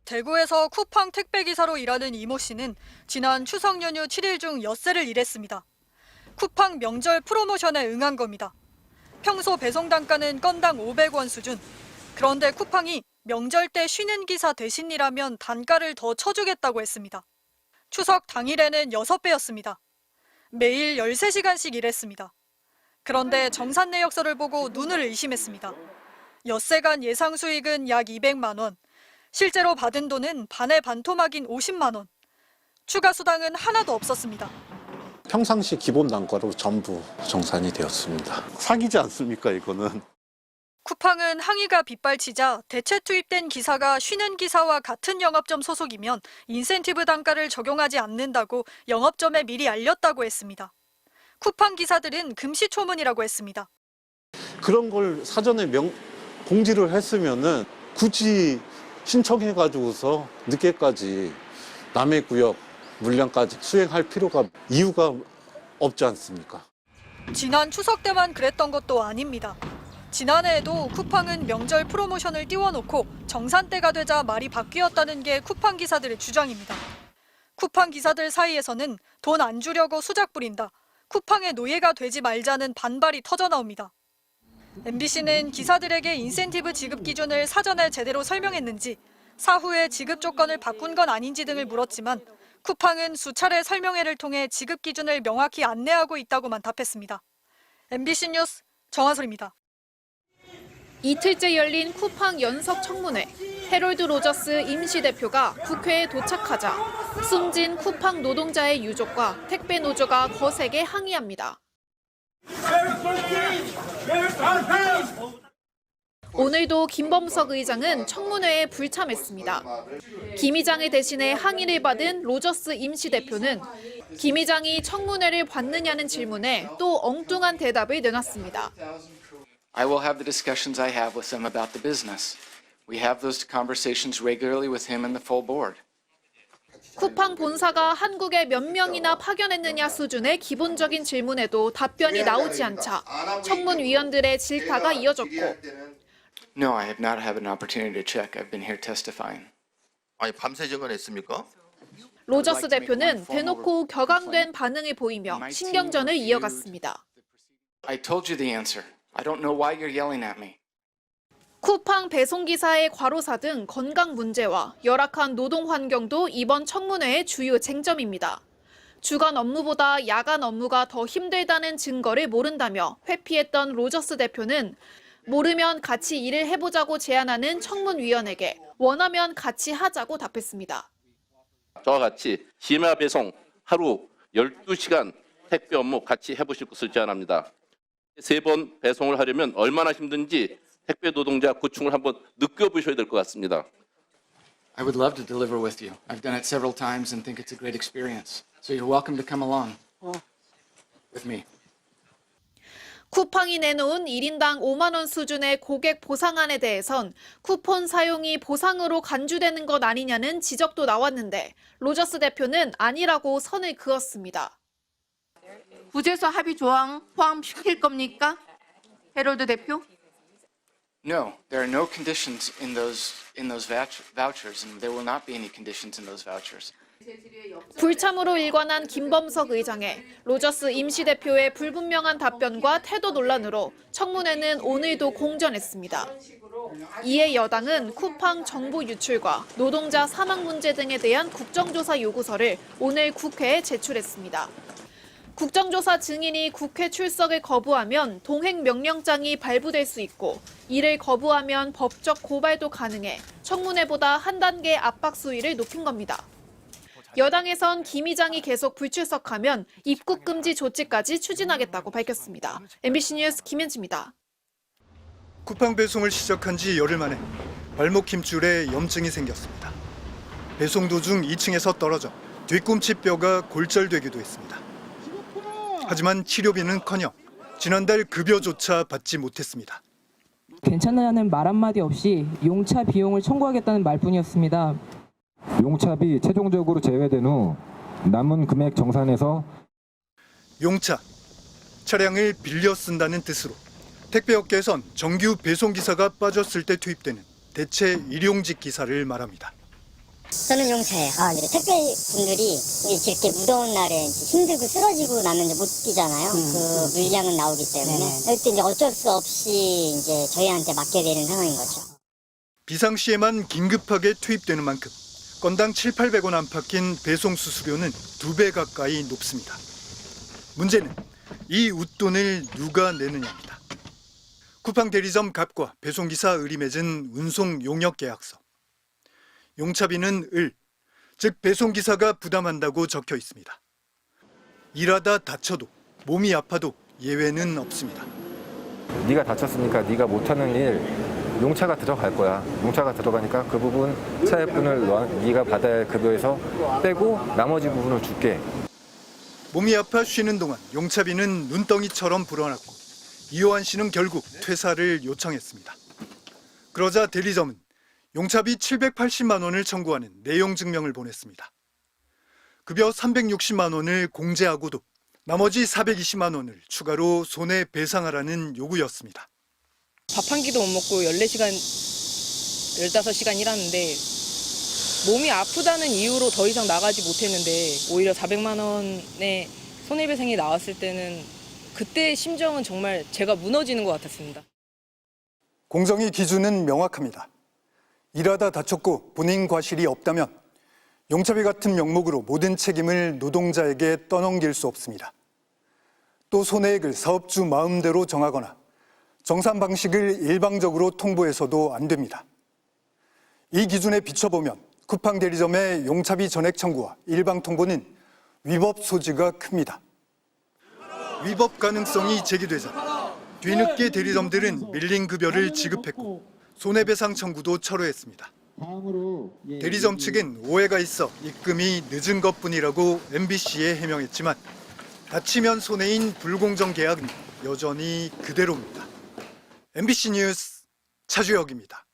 대구에서 쿠팡 택배기사로 일하는 이모 씨는 지난 추석 연휴 7일 중 엿새를 일했습니다. 쿠팡 명절 프로모션에 응한 겁니다. 평소 배송 단가는 건당 500원 수준. 그런데 쿠팡이 명절 때 쉬는 기사 대신 일하면 단가를 더 쳐주겠다고 했습니다. 추석 당일에는 6배였습니다. 매일 13시간씩 일했습니다. 그런데 정산 내역서를 보고 눈을 의심했습니다. 엿새간 예상 수익은 약 200만 원. 실제로 받은 돈은 반의 반토막인 50만 원. 추가 수당은 하나도 없었습니다. 평상시 기본 단가로 전부 정산이 되었습니다. 사기지 않습니까, 이거는? 쿠팡은 항의가 빗발치자 대체 투입된 기사가 쉬는 기사와 같은 영업점 소속이면 인센티브 단가를 적용하지 않는다고 영업점에 미리 알렸다고 했습니다. 쿠팡 기사들은 금시초문이라고 했습니다. 그런 걸 사전에 공지를 했으면은 굳이 신청해가지고서 늦게까지 남의 구역 물량까지 수행할 이유가 없지 않습니까? 지난 추석 때만 그랬던 것도 아닙니다. 지난해에도 쿠팡은 명절 프로모션을 띄워놓고 정산대가 되자 말이 바뀌었다는 게 쿠팡 기사들의 주장입니다. 쿠팡 기사들 사이에서는 돈 안 주려고 수작 부린다. 쿠팡의 노예가 되지 말자는 반발이 터져나옵니다. MBC는 기사들에게 인센티브 지급 기준을 사전에 제대로 설명했는지, 사후에 지급 조건을 바꾼 건 아닌지 등을 물었지만 쿠팡은 수차례 설명회를 통해 지급 기준을 명확히 안내하고 있다고만 답했습니다. MBC 뉴스 정하솔입니다. 이틀째 열린 쿠팡 연석 청문회. 해롤드 로저스 임시 대표가 국회에 도착하자 숨진 쿠팡 노동자의 유족과 택배 노조가 거세게 항의합니다. 오늘도 김범석 의장은 청문회에 불참했습니다. 김 의장의 대신에 항의를 받은 로저스 임시 대표는 김 의장이 청문회를 받느냐는 질문에 또 엉뚱한 대답을 내놨습니다. I will have the discussions I have with him about the business. We have those conversations regularly with him and the full board. 쿠팡 본사가 한국에 몇 명이나 파견했느냐 수준의 기본적인 질문에도 답변이 나오지 않자 청문위원들의 질타가 이어졌고 No, I have not had an opportunity to check. I've been here testifying. 아니 밤새 증언했습니까? 로저스 대표는 대놓고 격앙된 반응을 보이며 신경전을 이어갔습니다. I told you the answer. I don't know why you're yelling at me. 쿠팡 배송기사의 과로사 등 건강 문제와 열악한 노동 환경도 이번 청문회의 주요 쟁점입니다. 주간 업무보다 야간 업무가 더 힘들다는 증거를 모른다며 회피했던 로저스 대표는 모르면 같이 일을 해보자고 제안하는 청문위원에게 원하면 같이 하자고 답했습니다. 저와 같이 심야 배송 하루 12시간 택배 업무 같이 해보실 것을 제안합니다. 3번 배송을 하려면 얼마나 힘든지 택배 노동자 고충을 한번 느껴보셔야 될 것 같습니다. I would love to deliver with you. I've done it several times and think it's a great experience. So you're welcome to come along with me. 쿠팡이 내놓은 1인당 5만 원 수준의 고객 보상안에 대해선 쿠폰 사용이 보상으로 간주되는 것 아니냐는 지적도 나왔는데 로저스 대표는 아니라고 선을 그었습니다. 부재소 합의 조항 포함시킬 겁니까? 해롤드 대표? No, there are no conditions in those vouchers, and there will not be any conditions in those vouchers. 불참으로 일관한 김범석 의장의 로저스 임시 대표의 불분명한 답변과 태도 논란으로 청문회는 오늘도 공전했습니다. 이에 여당은 쿠팡 정보 유출과 노동자 사망 문제 등에 대한 국정조사 요구서를 오늘 국회에 제출했습니다. 국정조사 증인이 국회 출석을 거부하면 동행명령장이 발부될 수 있고 이를 거부하면 법적 고발도 가능해 청문회보다 한 단계 압박 수위를 높인 겁니다. 여당에선 김 의장이 계속 불출석하면 입국 금지 조치까지 추진하겠다고 밝혔습니다. MBC 뉴스 김현지입니다. 쿠팡 배송을 시작한 지 열흘 만에 발목 힘줄에 염증이 생겼습니다. 배송 도중 2층에서 떨어져 뒤꿈치 뼈가 골절되기도 했습니다. 하지만 치료비는커녕 지난달 급여조차 받지 못했습니다. 괜찮다는 말 한마디 없이 용차 비용을 청구하겠다는 말뿐이었습니다. 용차비 최종적으로 제외된 후 남은 금액 정산해서 용차, 차량을 빌려 쓴다는 뜻으로 택배업계에선 정규 배송기사가 빠졌을 때 투입되는 대체 일용직 기사를 말합니다. 저는 용차예요. 택배분들이 이렇게 무더운 날에 힘들고 쓰러지고 나면 못 뛰잖아요. 그 물량은 나오기 때문에. 그때 이제 어쩔 수 없이 이제 저희한테 맡게 되는 상황인 거죠. 비상시에만 긴급하게 투입되는 만큼 건당 7,800원 안팎인 배송 수수료는 2배 가까이 높습니다. 문제는 이 웃돈을 누가 내느냐입니다. 쿠팡 대리점 갑과 배송기사 을이 맺은 운송 용역 계약서. 용차비는 을, 즉 배송기사가 부담한다고 적혀 있습니다. 일하다 다쳐도 몸이 아파도 예외는 없습니다. 네가 다쳤으니까 네가 못하는 일 용차가 들어갈 거야. 용차가 들어가니까 그 부분 차액분을 네가 받아야 할 급여에서 빼고 나머지 부분을 줄게. 몸이 아파 쉬는 동안 용차비는 눈덩이처럼 불어났고 이호환 씨는 결국 퇴사를 요청했습니다. 그러자 대리점은 용차비 780만 원을 청구하는 내용 증명을 보냈습니다. 급여 360만 원을 공제하고도 나머지 420만 원을 추가로 손해배상하라는 요구였습니다. 밥 한 끼도 못 먹고 14시간, 15시간 일하는데 몸이 아프다는 이유로 더 이상 나가지 못했는데 오히려 400만 원의 손해배상이 나왔을 때는 그때 심정은 정말 제가 무너지는 것 같았습니다. 공정의 기준은 명확합니다. 일하다 다쳤고 본인 과실이 없다면 용차비 같은 명목으로 모든 책임을 노동자에게 떠넘길 수 없습니다. 또 손해액을 사업주 마음대로 정하거나 정산 방식을 일방적으로 통보해서도 안 됩니다. 이 기준에 비춰보면 쿠팡 대리점의 용차비 전액 청구와 일방 통보는 위법 소지가 큽니다. 위법 가능성이 제기되자 뒤늦게 대리점들은 밀린 급여를 지급했고 손해배상 청구도 철회했습니다. 대리점 측은 오해가 있어 입금이 늦은 것뿐이라고 MBC에 해명했지만 다치면 손해인 불공정 계약은 여전히 그대로입니다. MBC 뉴스 차주혁입니다.